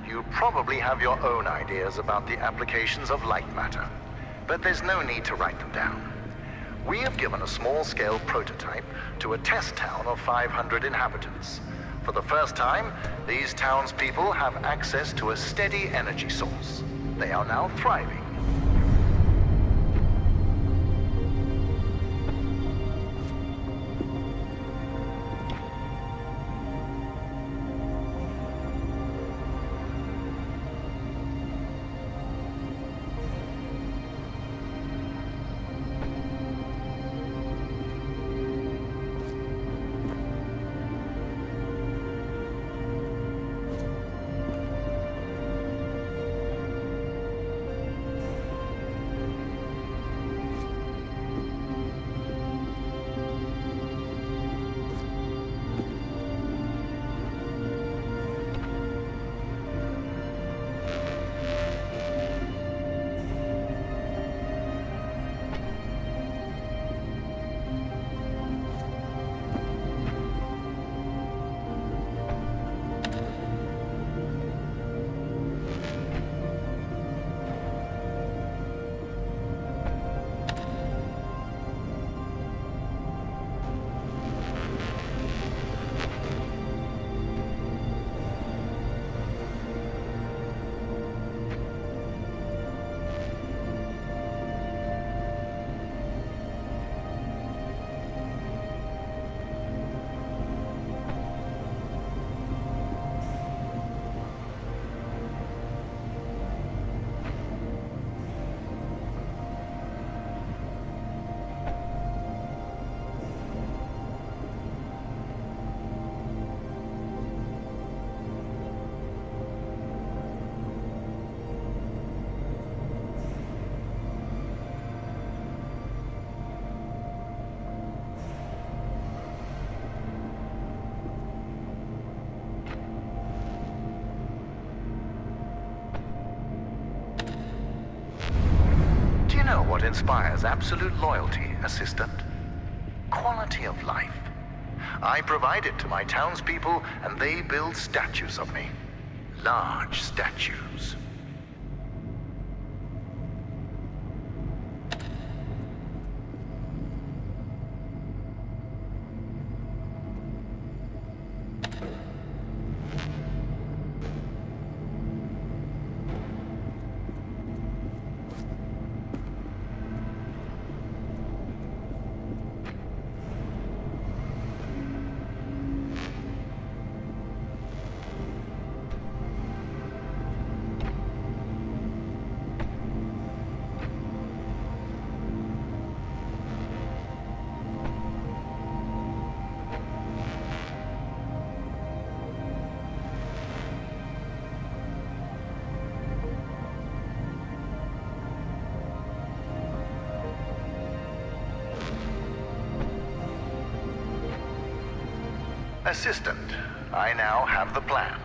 You probably have your own ideas about the applications of Lightmatter, but there's no need to write them down. We have given a small-scale prototype to a test town of 500 inhabitants. For the first time, these townspeople have access to a steady energy source. They are now thriving. What inspires absolute loyalty, Assistant? Quality of life. I provide it to my townspeople, and they build statues of me. Large statues. Assistant, I now have the plan.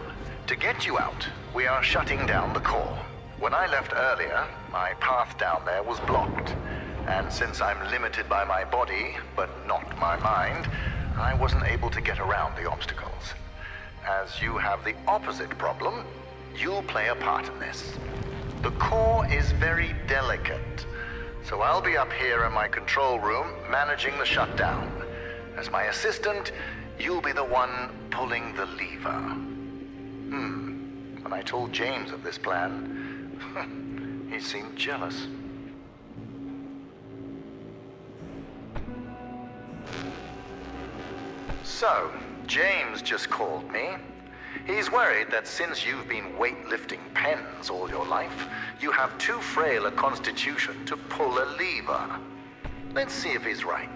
To get you out, we are shutting down the core. When I left earlier, my path down there was blocked. And since I'm limited by my body, but not my mind, I wasn't able to get around the obstacles. As you have the opposite problem, you'll play a part in this. The core is very delicate, so I'll be up here in my control room managing the shutdown. As my assistant, you'll be the one pulling the lever. When I told James of this plan, he seemed jealous. So, James just called me. He's worried that since you've been weightlifting pens all your life, you have too frail a constitution to pull a lever. Let's see if he's right.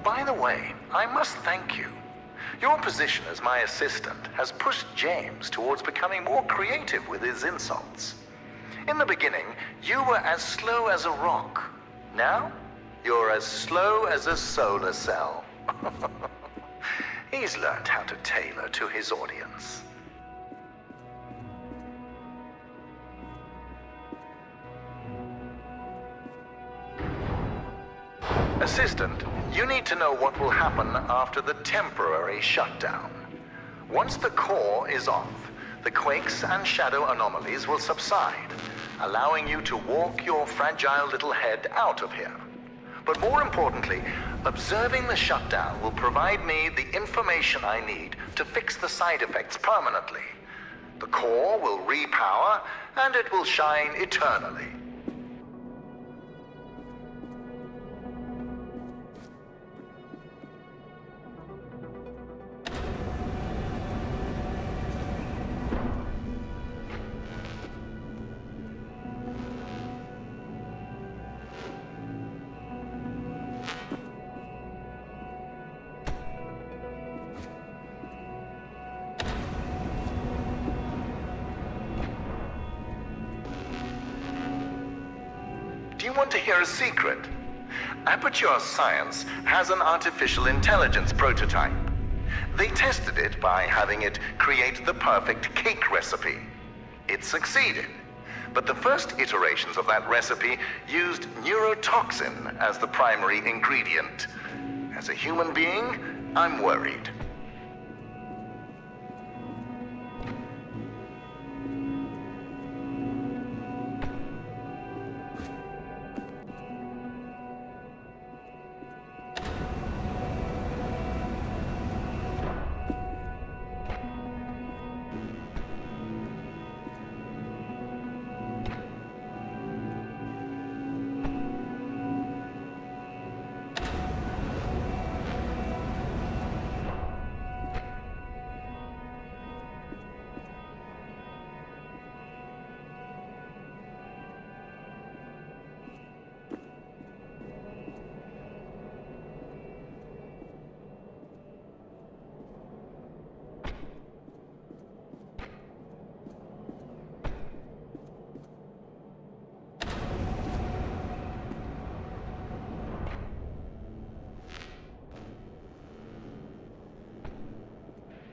By the way, I must thank you. Your position as my assistant has pushed James towards becoming more creative with his insults. In the beginning, you were as slow as a rock. Now, you're as slow as a solar cell. He's learned how to tailor to his audience. Assistant, you need to know what will happen after the temporary shutdown. Once the core is off, the quakes and shadow anomalies will subside, allowing you to walk your fragile little head out of here. But more importantly, observing the shutdown will provide me the information I need to fix the side effects permanently. The core will repower, and it will shine eternally. Do you want to hear a secret? Aperture Science has an artificial intelligence prototype. They tested it by having it create the perfect cake recipe. It succeeded, but the first iterations of that recipe used neurotoxin as the primary ingredient. As a human being, I'm worried.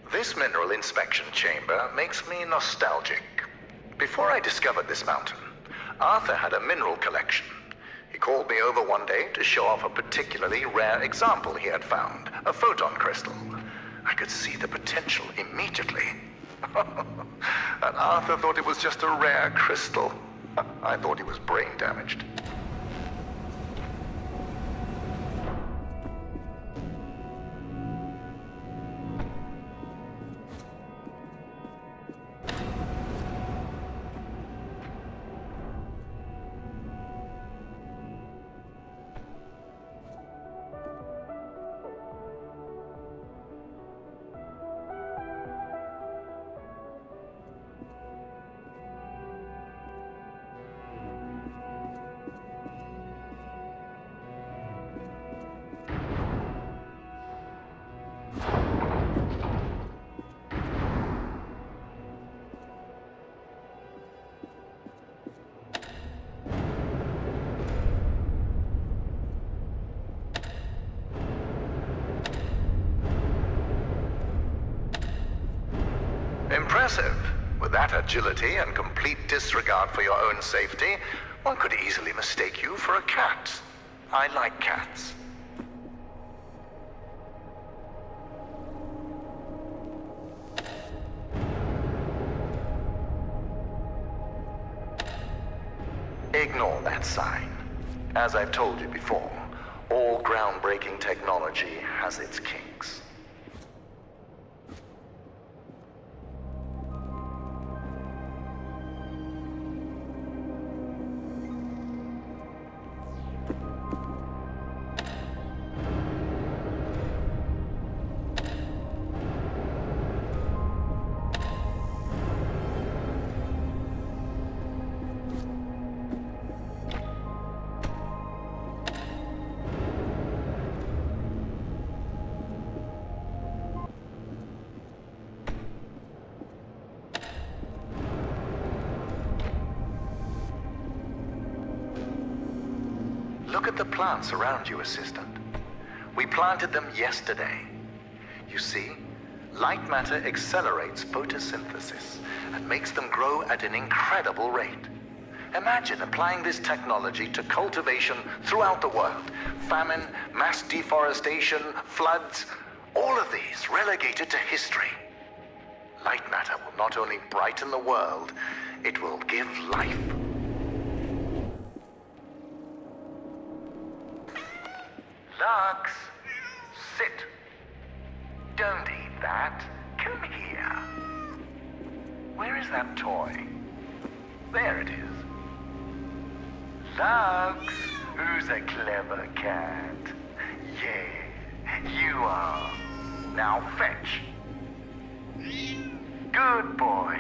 This mineral inspection chamber makes me nostalgic. Before I discovered this mountain, Arthur had a mineral collection. He called me over one day to show off a particularly rare example he had found, a photon crystal. I could see the potential immediately. And Arthur thought it was just a rare crystal. I thought he was brain damaged. Impressive. With that agility and complete disregard for your own safety, one could easily mistake you for a cat. I like cats. Ignore that sign. As I've told you before, all groundbreaking technology has its kinks. Look at the plants around you, Assistant. We planted them yesterday. You see, light matter accelerates photosynthesis and makes them grow at an incredible rate. Imagine applying this technology to cultivation throughout the world. Famine, mass deforestation, floods, all of these relegated to history. Light matter will not only brighten the world, it will give life. Lux, sit. Don't eat that. Come here. Where is that toy? There it is. Lux, who's a clever cat? Yeah, you are. Now fetch. Good boy.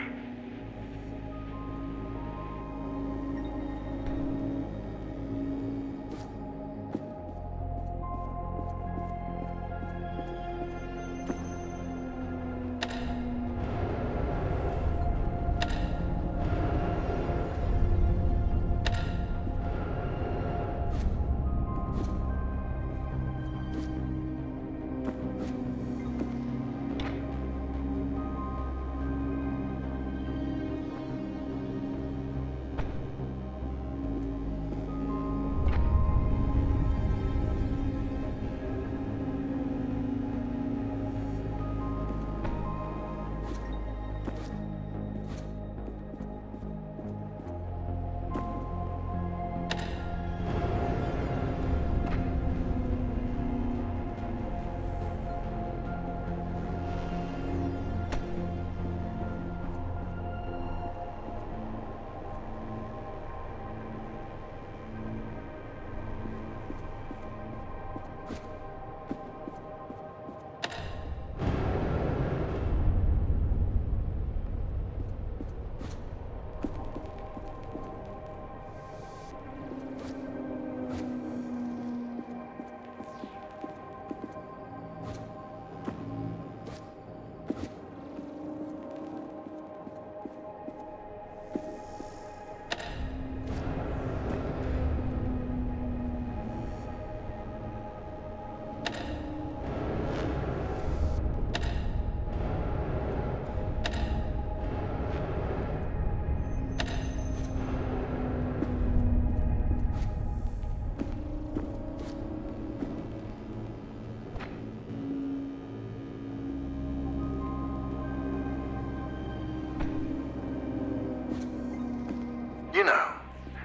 You know,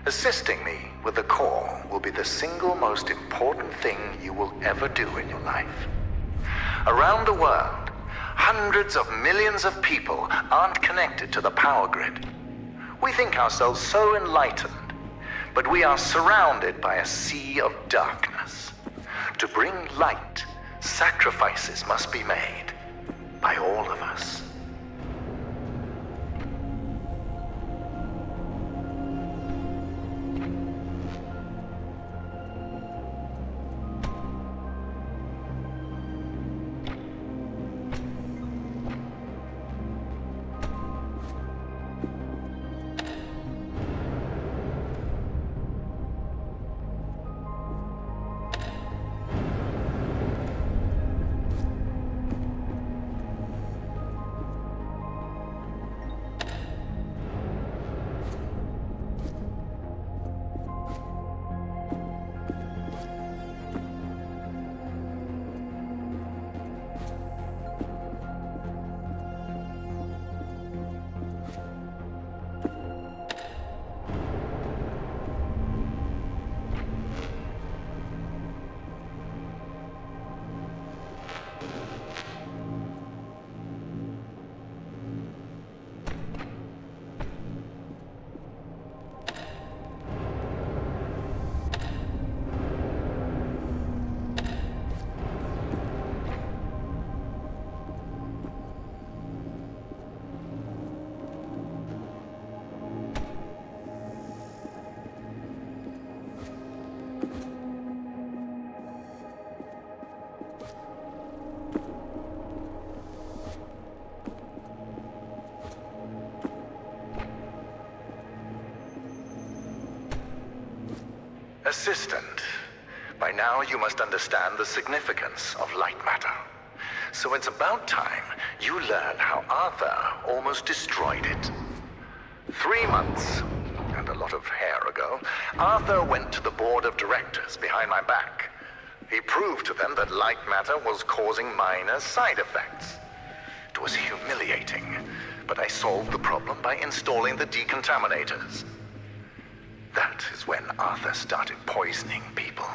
assisting me with the core will be the single most important thing you will ever do in your life. Around the world, hundreds of millions of people aren't connected to the power grid. We think ourselves so enlightened, but we are surrounded by a sea of darkness. To bring light, sacrifices must be made by all of us. Assistant, By now, you must understand the significance of Lightmatter. So it's about time you learn how Arthur almost destroyed it. 3 months, and a lot of hair ago, Arthur went to the board of directors behind my back. He proved to them that Lightmatter was causing minor side effects. It was humiliating, but I solved the problem by installing the decontaminators. That is when Arthur started poisoning people.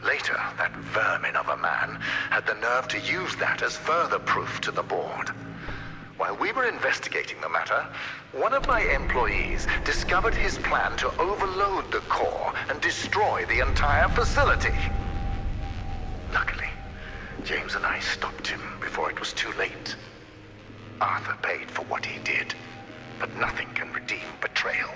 Later, that vermin of a man had the nerve to use that as further proof to the board. While we were investigating the matter, one of my employees discovered his plan to overload the core and destroy the entire facility. Luckily, James and I stopped him before it was too late. Arthur paid for what he did, but nothing can redeem betrayal.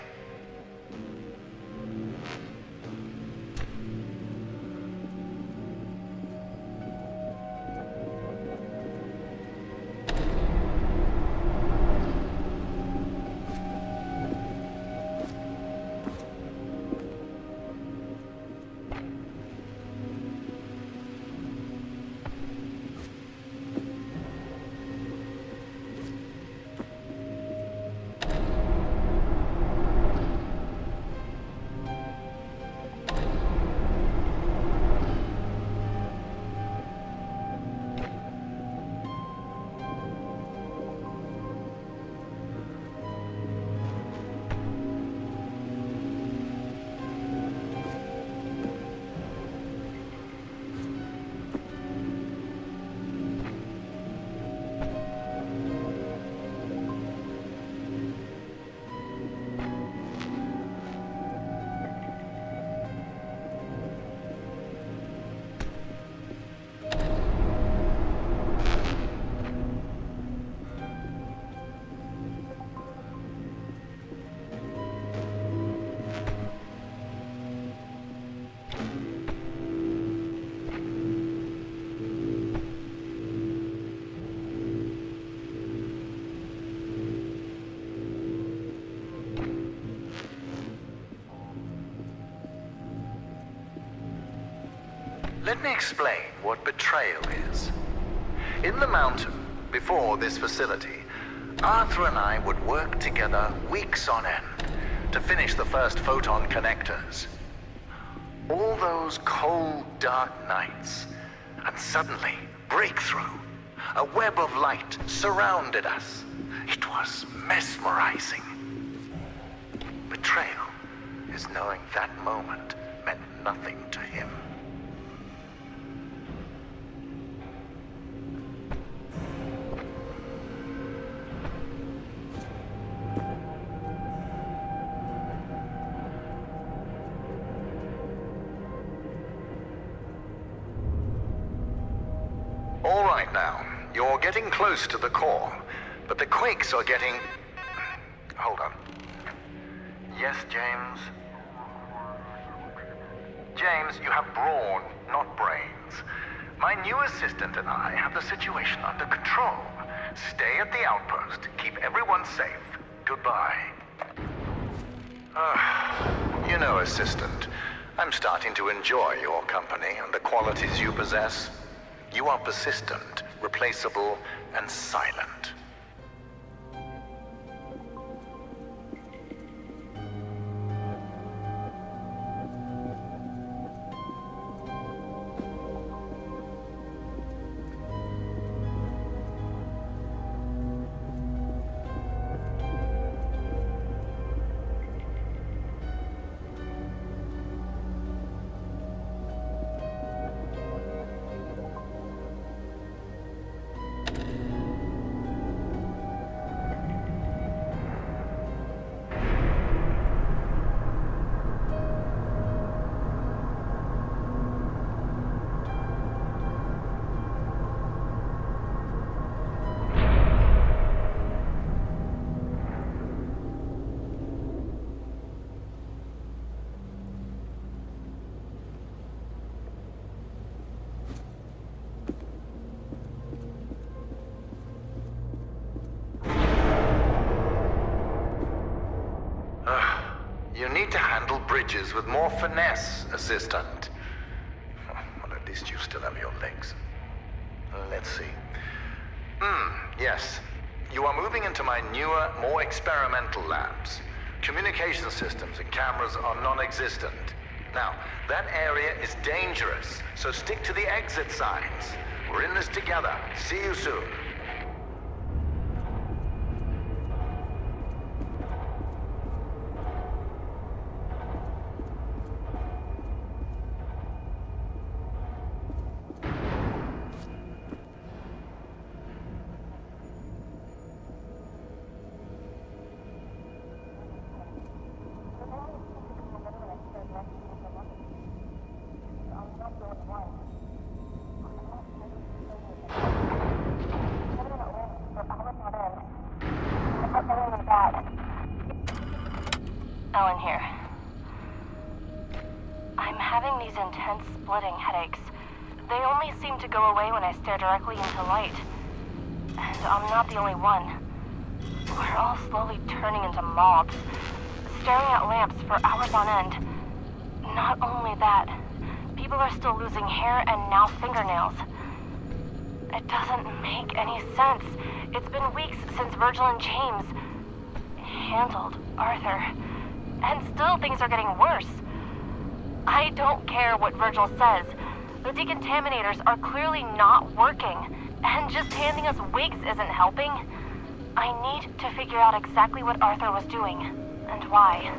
Let me explain what betrayal is. In the mountain, before this facility, Arthur and I would work together weeks on end to finish the first photon connectors. All those cold, dark nights, and suddenly, breakthrough. A web of light surrounded us. It was mesmerizing. Betrayal is knowing that moment meant nothing to him. All right now, you're getting close to the core, but the quakes are getting... Hold on. Yes, James? James, you have brawn, not brains. My new assistant and I have the situation under control. Stay at the outpost, keep everyone safe. Goodbye. You know, assistant, I'm starting to enjoy your company and the qualities you possess. You are persistent, replaceable, and silent. You need to handle bridges with more finesse, assistant. At least you still have your legs. Let's see. Yes. You are moving into my newer, more experimental labs. Communication systems and cameras are non-existent. Now, that area is dangerous, so stick to the exit signs. We're in this together. See you soon. Ellen here. I'm having these intense splitting headaches. They only seem to go away when I stare directly into light. And I'm not the only one. We're all slowly turning into mobs, staring at lamps for hours on end. Not only that, people are still losing hair and now fingernails. It doesn't make any sense. It's been weeks since Virgil and James handled Arthur. And still things are getting worse. I don't care what Virgil says. The decontaminators are clearly not working. And just handing us wigs isn't helping. I need to figure out exactly what Arthur was doing, and why.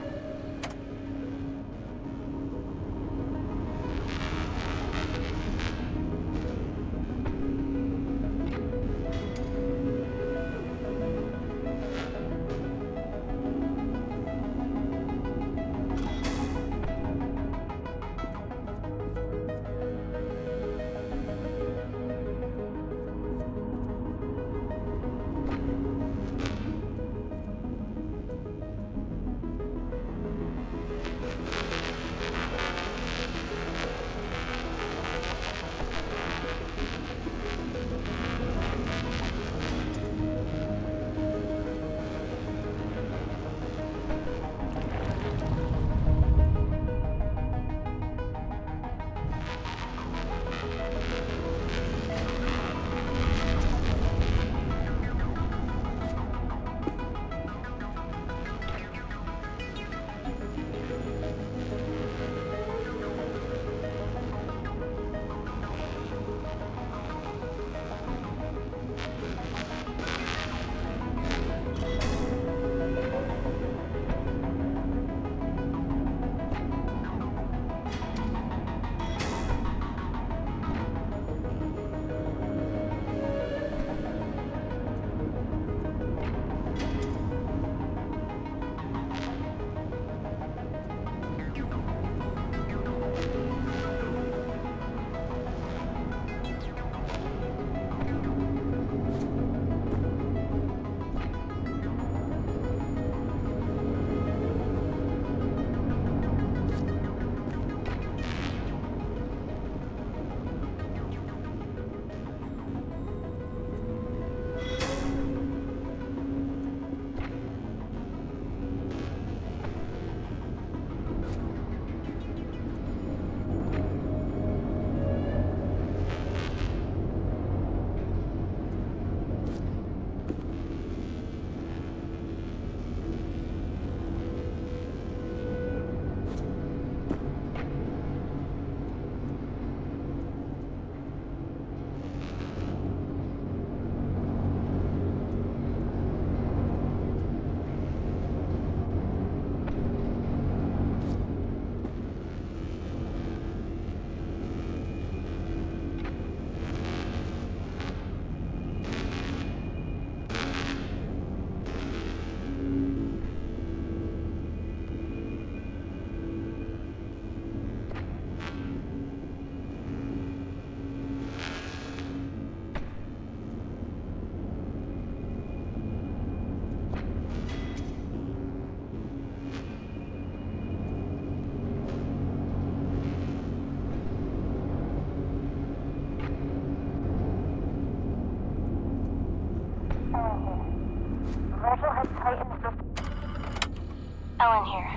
Ellen here.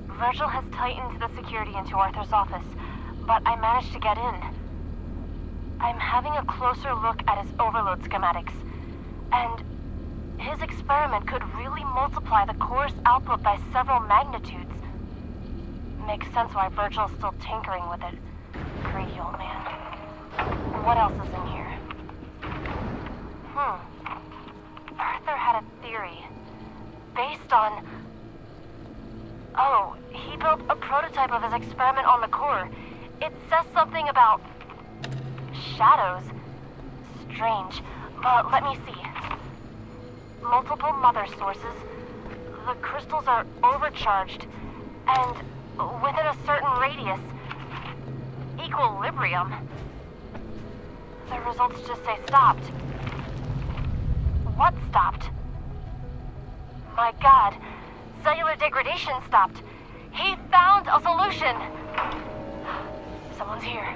Virgil has tightened the security into Arthur's office, but I managed to get in. I'm having a closer look at his overload schematics, and his experiment could really multiply the core's output by several magnitudes. Makes sense why Virgil's still tinkering with it. Greedy old man. What else is in here? Arthur had a theory. Based on... Oh, he built a prototype of his experiment on the core. It says something about... shadows. Strange, but let me see. Multiple mother sources. The crystals are overcharged, and within a certain radius, equilibrium. The results just say stopped. What stopped? My God, cellular degradation stopped. He found a solution. Someone's here.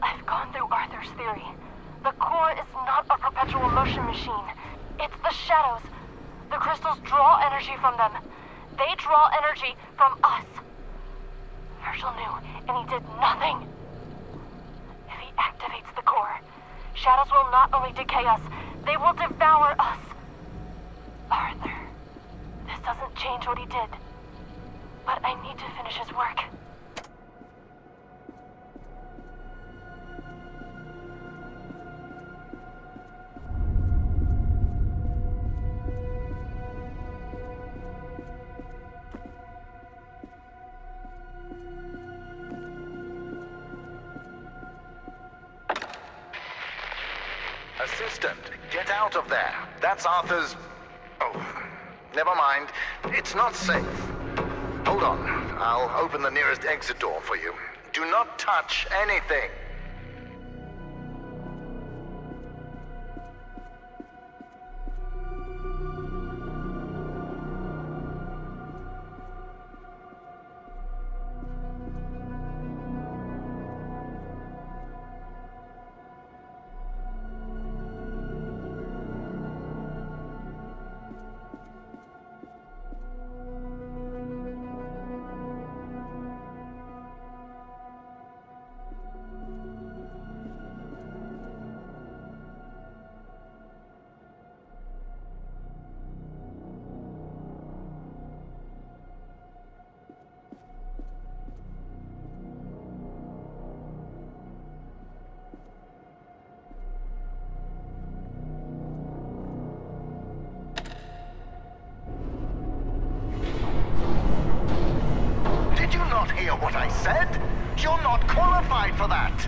I've gone through Arthur's theory. The core is not a perpetual motion machine. It's the shadows. The crystals draw energy from them. They draw energy from us. Virgil knew, and he did nothing. If he activates the core, shadows will not only decay us, they will devour us. Arthur, this doesn't change what he did. But I need to finish his work. Assistant, get out of there. That's Arthur's... Oh, never mind. It's not safe. Hold on. I'll open the nearest exit door for you. Do not touch anything. Hear what I said? You're not qualified for that!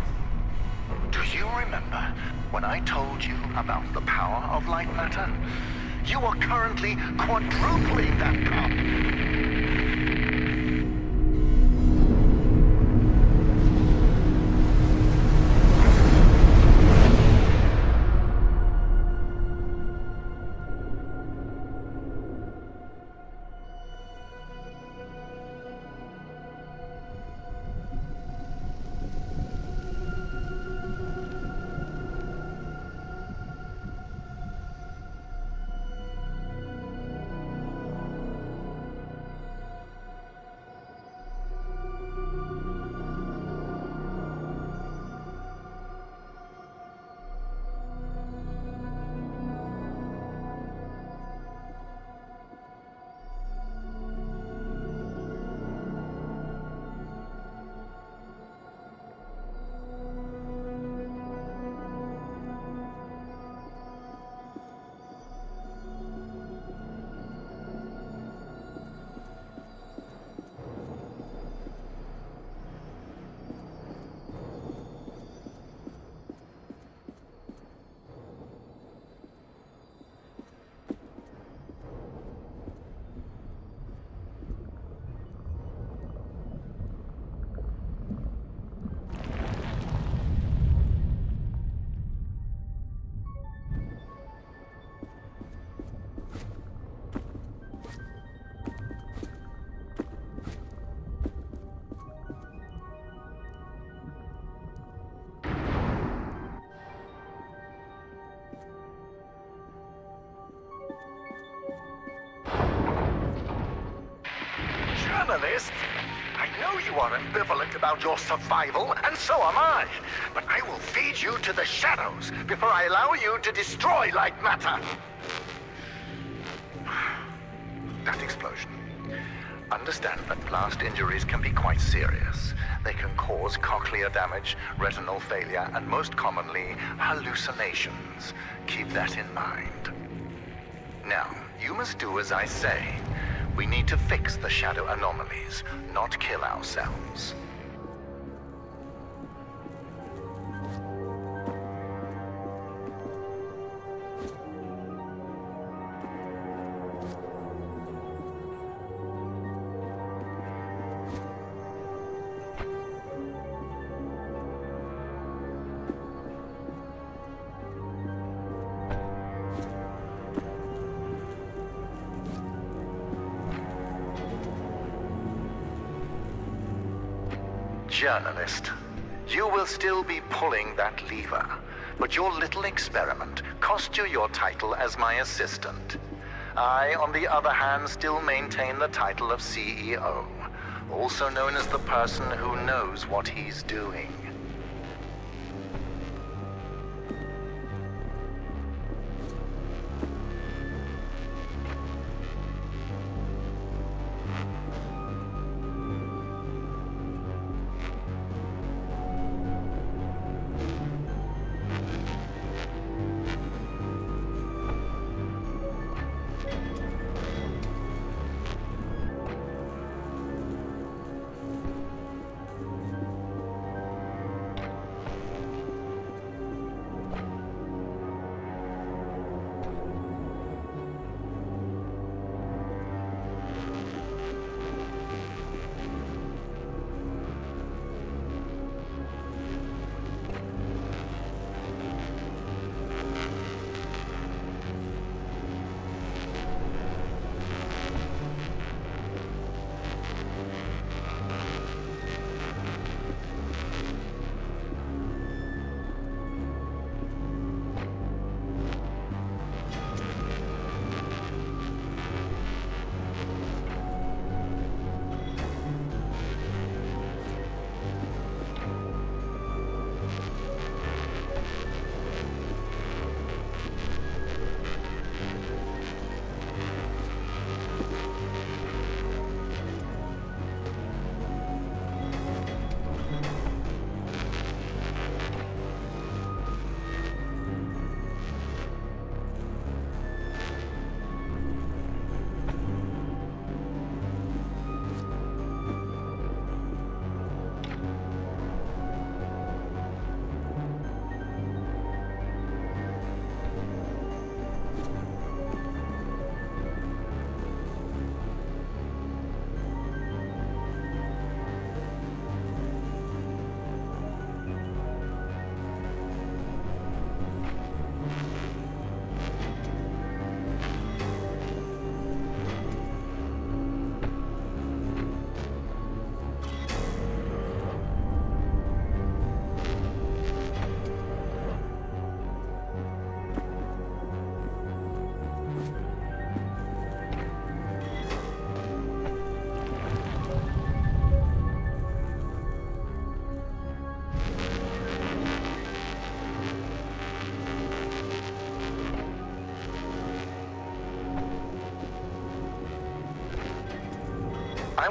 Do you remember when I told you about the power of Lightmatter? You are currently quadrupling that power. Journalist? I know you are ambivalent about your survival, and so am I. But I will feed you to the shadows before I allow you to destroy Lightmatter. That explosion. Understand that blast injuries can be quite serious. They can cause cochlear damage, retinal failure, and most commonly, hallucinations. Keep that in mind. Now, you must do as I say. We need to fix the shadow anomalies, not kill ourselves. Journalist, you will still be pulling that lever, but your little experiment cost you your title as my assistant. I, on the other hand, still maintain the title of CEO, also known as the person who knows what he's doing.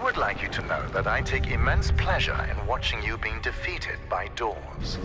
would like you to know that I take immense pleasure in watching you being defeated by doors.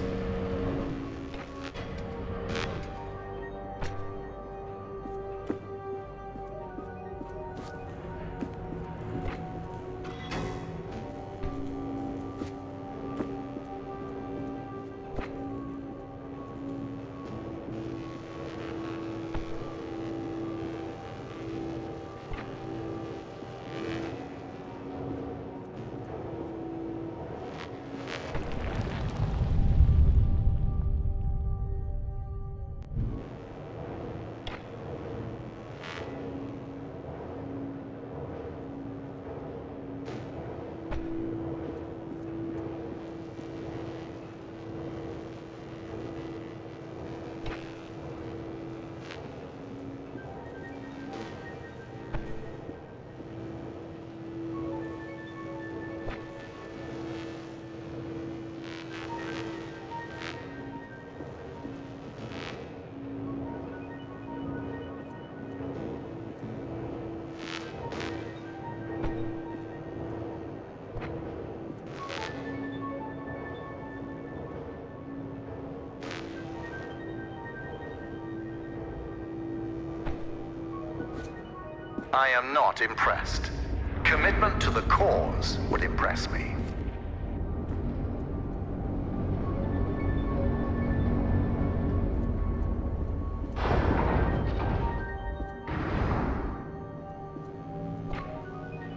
I am not impressed. Commitment to the cause would impress me.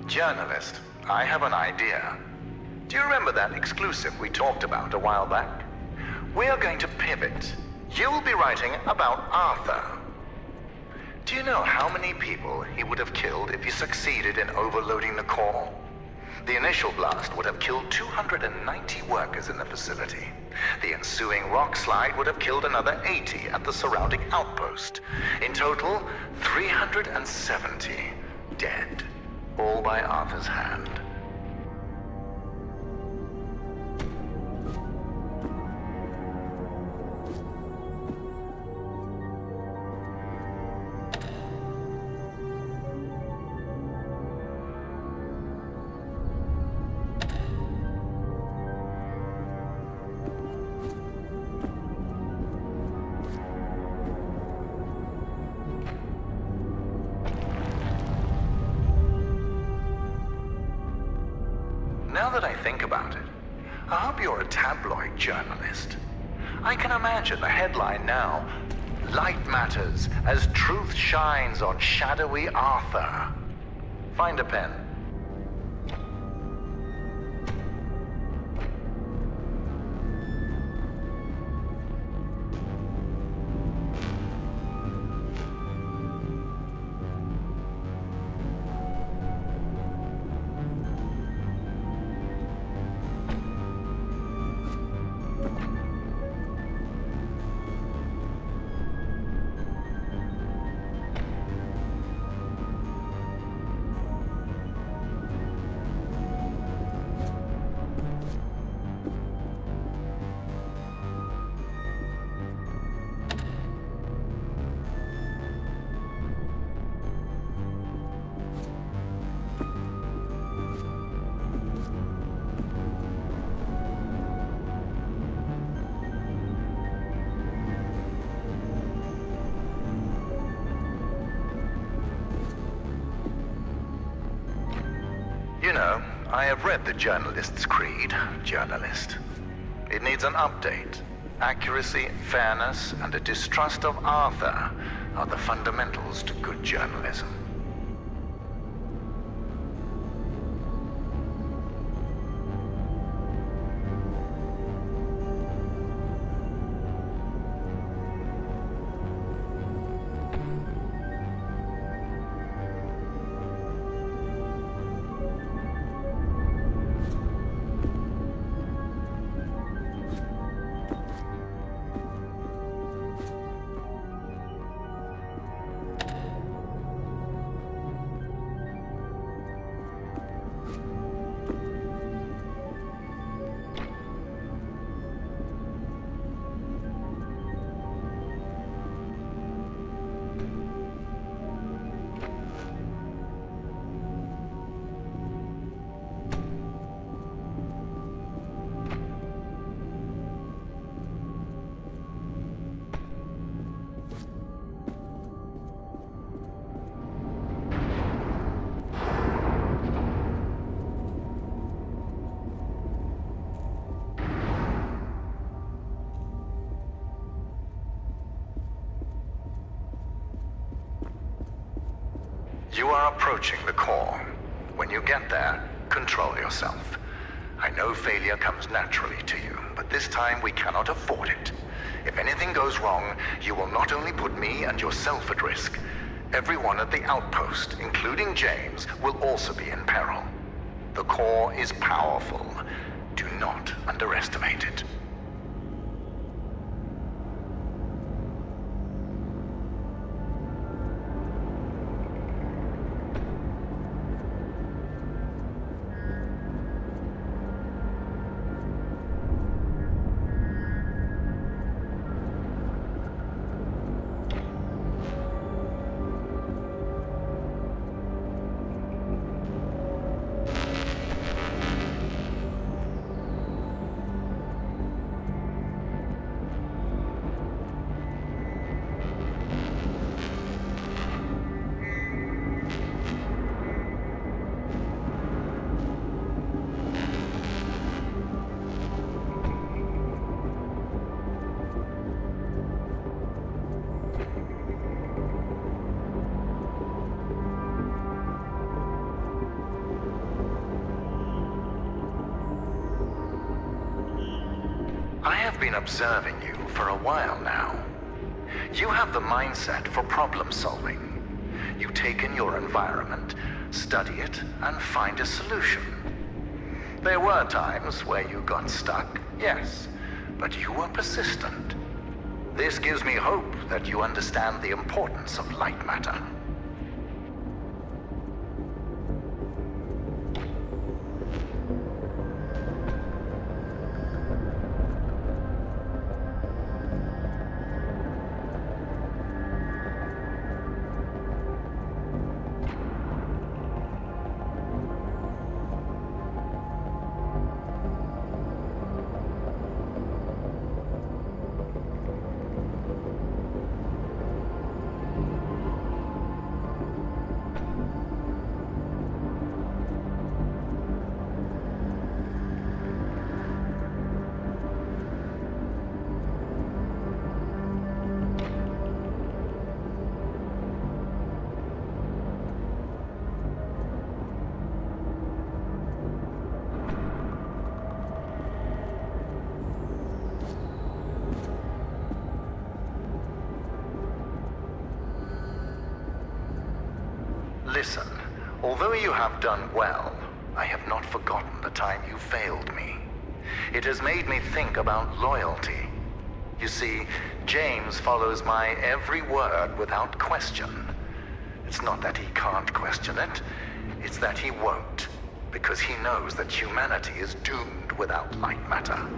Journalist, I have an idea. Do you remember that exclusive we talked about a while back? We are going to pivot. You will be writing about Arthur. Do you know how many people he would have killed if he succeeded in overloading the core? The initial blast would have killed 290 workers in the facility. The ensuing rock slide would have killed another 80 at the surrounding outpost. In total, 370 dead, all by Arthur's hand. Now that I think about it, I hope you're a tabloid journalist. I can imagine the headline now: Lightmatter as truth shines on shadowy Arthur. Find a pen. You know, I have read the journalist's creed, journalist. It needs an update. Accuracy, fairness, and a distrust of Arthur are the fundamentals to good journalism. You are approaching the core. When you get there, control yourself. I know failure comes naturally to you, but this time we cannot afford it. If anything goes wrong, you will not only put me and yourself at risk. Everyone at the outpost, including James, will also be in peril. The core is powerful. Do not underestimate it. I have been observing you for a while now. You have the mindset for problem solving. You take in your environment, study it, and find a solution. There were times where you got stuck, yes, but you were persistent. This gives me hope that you understand the importance of Lightmatter. Listen, although you have done well, I have not forgotten the time you failed me. It has made me think about loyalty. You see, James follows my every word without question. It's not that he can't question it, it's that he won't, because he knows that humanity is doomed without Lightmatter.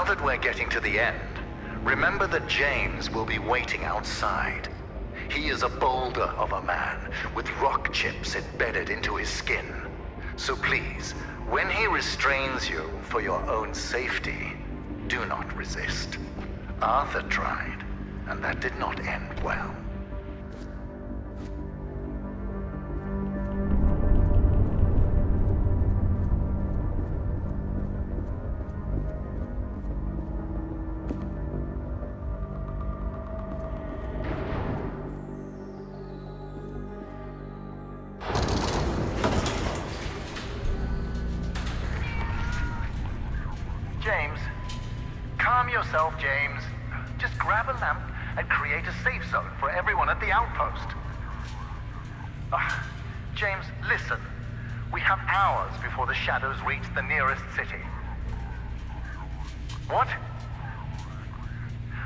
Now that we're getting to the end, remember that James will be waiting outside. He is a boulder of a man with rock chips embedded into his skin. So please, when he restrains you for your own safety, do not resist. Arthur tried, and that did not end well. James, calm yourself, James. Just grab a lamp and create a safe zone for everyone at the outpost. James, listen. We have hours before the shadows reach the nearest city. What?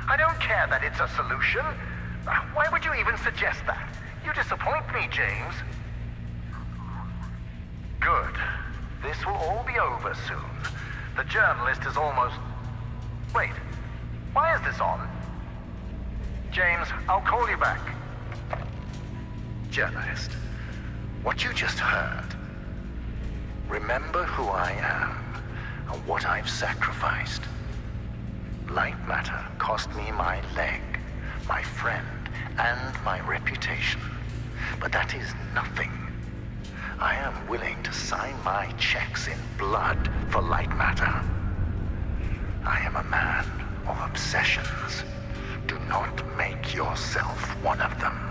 I don't care that it's a solution. Why would you even suggest that? You disappoint me, James. Good. This will all be over soon. The journalist is almost... Wait, why is this on? James, I'll call you back. Journalist, what you just heard. Remember who I am and what I've sacrificed. Lightmatter cost me my leg, my friend, and my reputation. But that is nothing. I am willing to sign my checks in blood for Lightmatter. I am a man of obsessions. Do not make yourself one of them.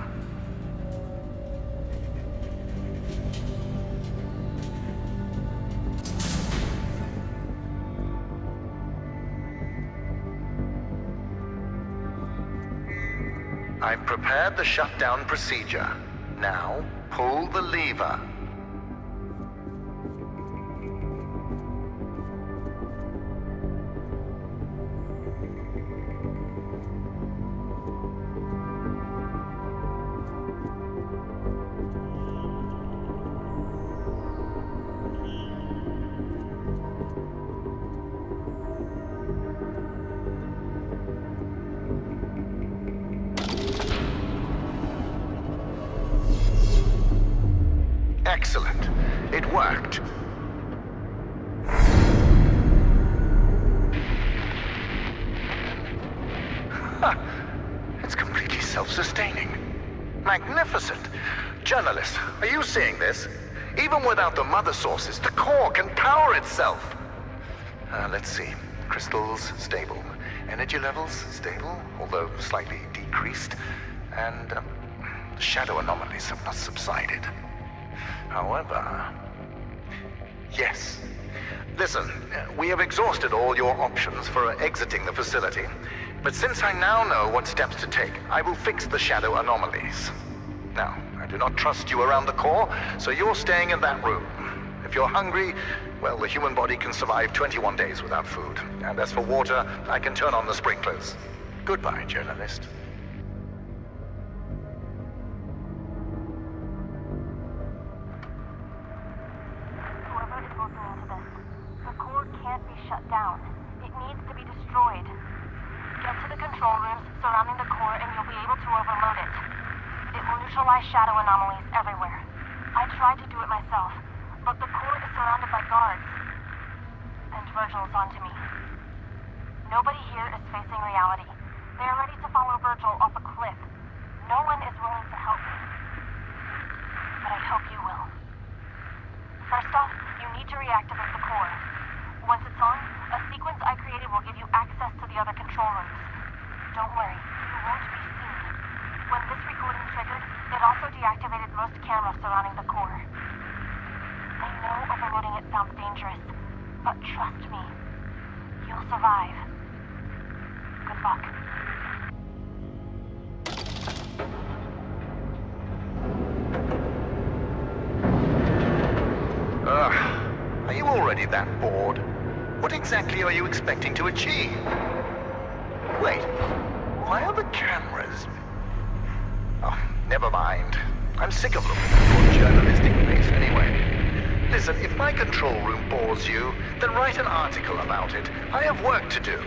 I've prepared the shutdown procedure. Now, pull the lever. Excellent. It worked. It's completely self-sustaining. Magnificent. Journalist, are you seeing this? Even without the mother sources, the core can power itself. Let's see. Crystals, stable. Energy levels, stable, although slightly decreased. And the shadow anomalies have not subsided. However... Yes. Listen, we have exhausted all your options for exiting the facility. But since I now know what steps to take, I will fix the shadow anomalies. Now, I do not trust you around the core, so you're staying in that room. If you're hungry, well, the human body can survive 21 days without food. And as for water, I can turn on the sprinklers. Goodbye, journalist. Shut down. It needs to be destroyed. Get to the control rooms surrounding the core and you'll be able to overload it. It will neutralize shadow anomalies everywhere. I tried to do it myself, but the core is surrounded by guards. And Virgil's onto me. Nobody here is facing reality. They're ready to follow Virgil off a cliff. No one is willing to help me. But I hope you will. First off, you need to reactivate the core. Once it's on, a sequence I created will give you access to the other control rooms. Don't worry, you won't be seen. When this recording triggered, it also deactivated most cameras surrounding the core. I know overloading it sounds dangerous, but trust me, you'll survive. Good luck. Are you already that bored? What exactly are you expecting to achieve? Wait, why are the cameras... Oh, never mind. I'm sick of looking at your journalistic face anyway. Listen, if my control room bores you, Then write an article about it. I have work to do.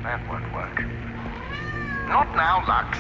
That won't work. Not now, Lux.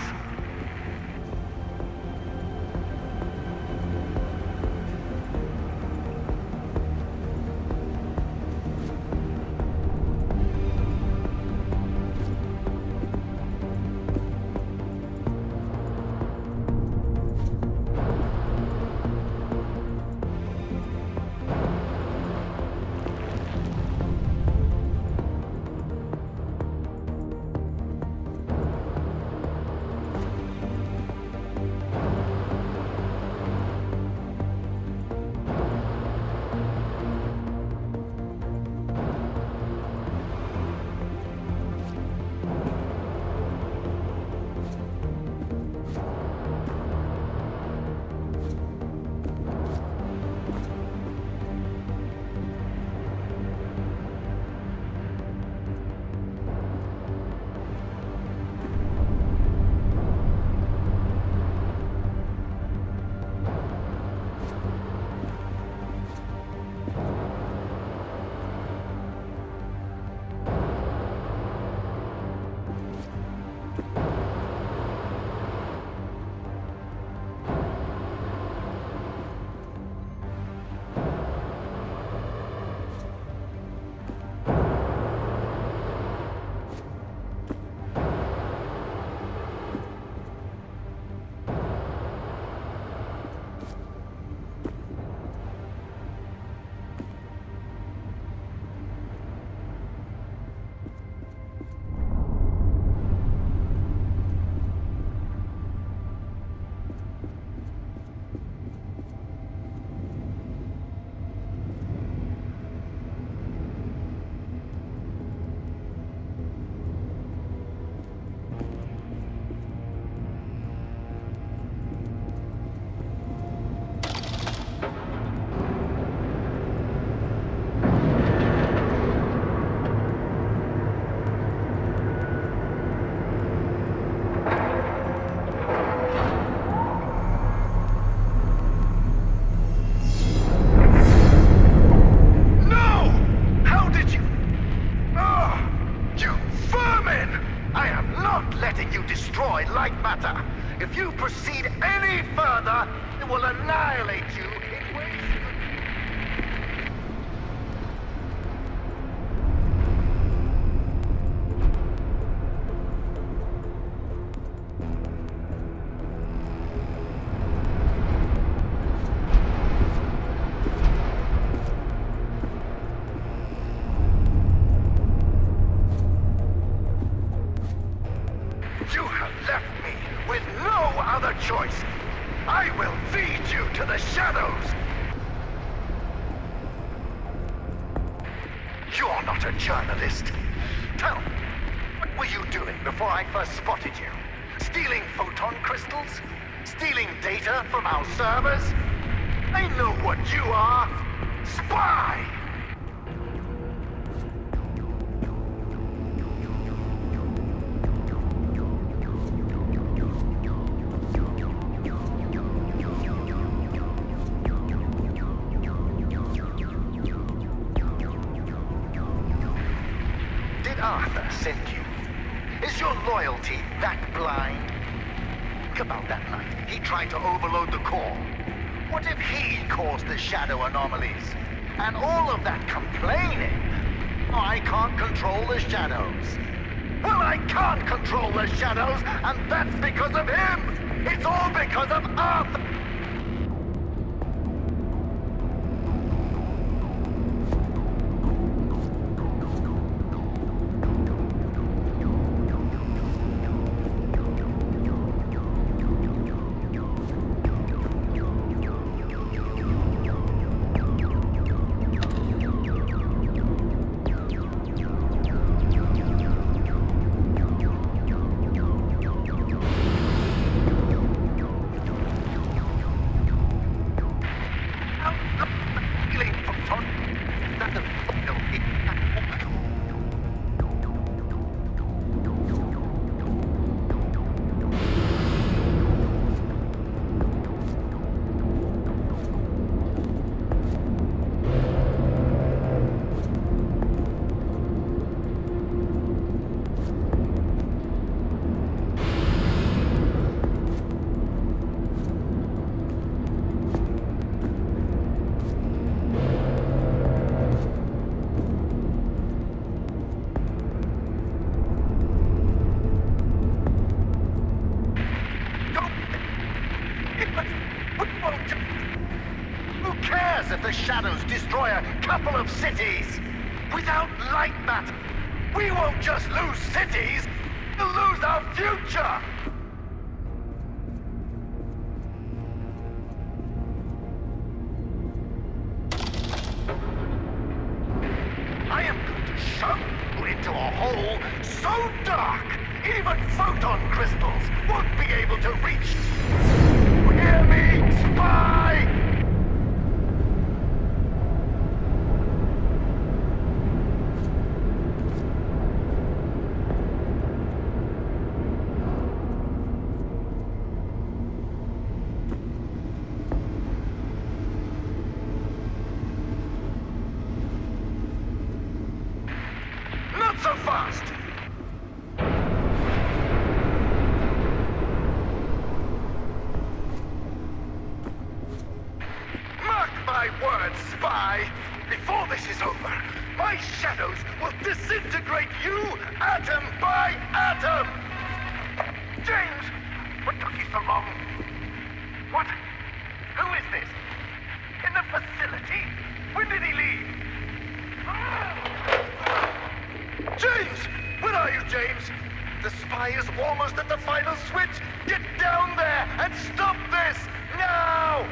Lightmatter. If you proceed any further, it will annihilate you in ways you choice. I will feed you to the shadows. You're not a journalist. Tell me, what were you doing before I first spotted you? Stealing photon crystals? Stealing data from our servers? I know what you are. Spy! Did Arthur send you? Is your loyalty that blind? Think about that night. He tried to overload the core. What if he caused the shadow anomalies? And all of that complaining? I can't control the shadows. Well, I can't control the shadows, and that's because of him! It's all because of Arthur! If the shadows destroy a couple of cities, without Lightmatter, we won't just lose cities, we'll lose our future! I am going to shove you into a hole so dark, even photon crystals won't be able to reach. Hear me, spy! Not so fast! Mark my words, spy! Before this is over, my shadows will disintegrate you atom by atom! James! What took you so long? What? Who is this? In the facility? When did he leave? James! Where are you, James? The spy is almost at the final switch! Get down there and stop this! Now!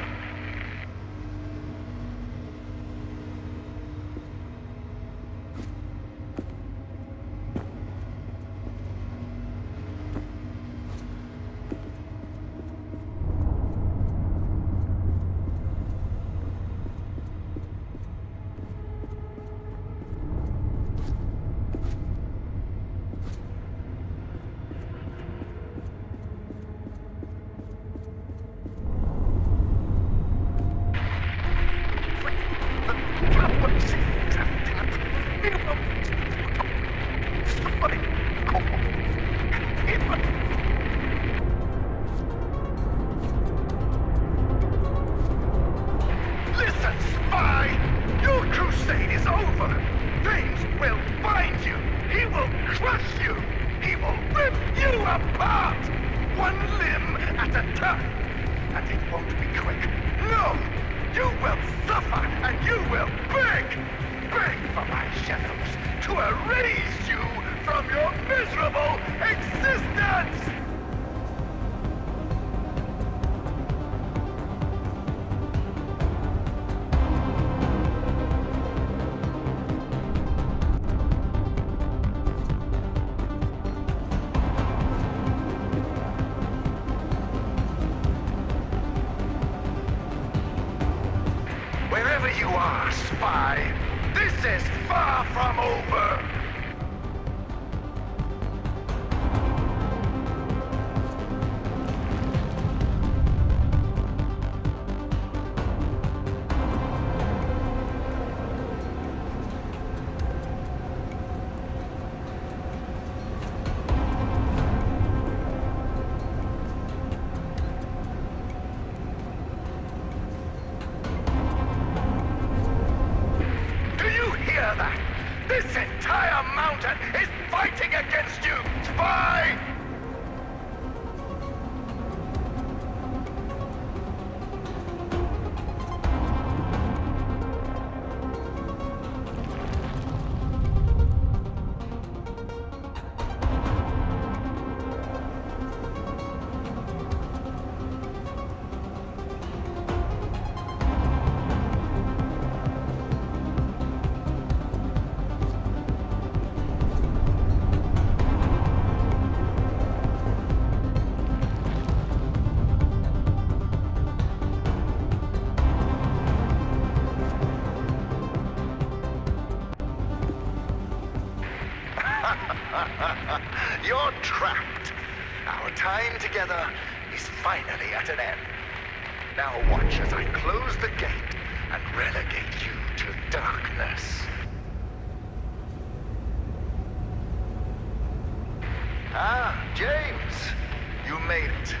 Listen, spy! Your crusade is over! James will find you! He will crush you! He will rip you apart! One limb at a time! And it won't be quick. No! You will suffer and you will beg! Beg for my shadows to erase you from your miserable existence! Whoever you are, spy, this is far from over! This entire mountain is fighting against you, spy! You're trapped. Our time together is finally at an end. Now watch as I close the gate and relegate you to darkness. Ah, James, you made it.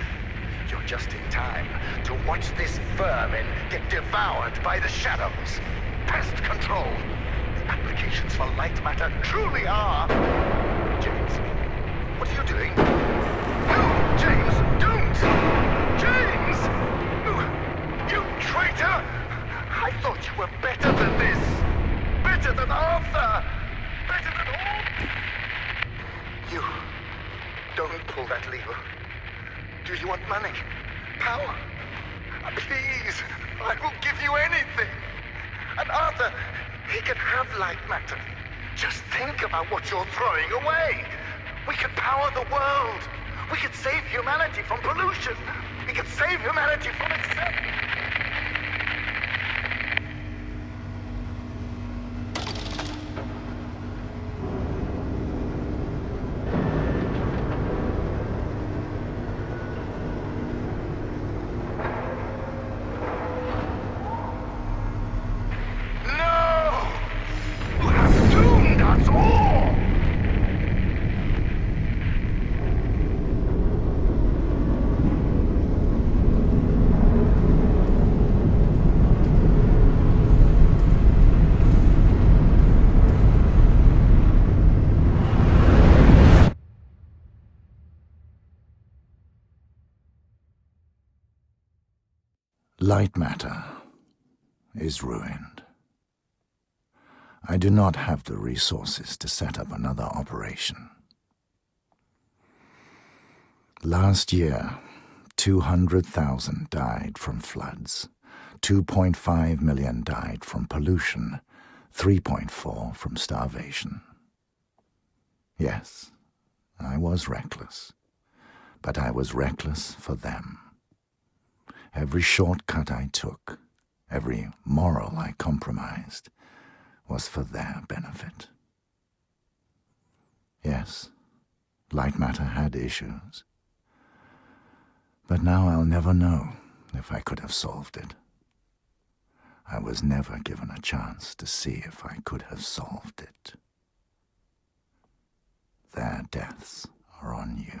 You're just in time to watch this vermin get devoured by the shadows. Pest control. The applications for Lightmatter truly are... James, what are you doing? No, James, don't! James! You traitor! I thought you were better than this. Better than Arthur. Better than all... You... Don't pull that lever. Do you want money? Power? Please, I will give you anything. And Arthur, he can have Lightmatter. Just think about what you're throwing away. We could power the world. We could save humanity from pollution. We could save humanity from itself. Lightmatter is ruined. I do not have the resources to set up another operation. Last year, 200,000 died from floods, 2.5 million died from pollution, 3.4 from starvation. Yes, I was reckless, but I was reckless for them. Every shortcut I took, every moral I compromised, was for their benefit. Yes, Lightmatter had issues. But now I'll never know if I could have solved it. I was never given a chance to see if I could have solved it. Their deaths are on you.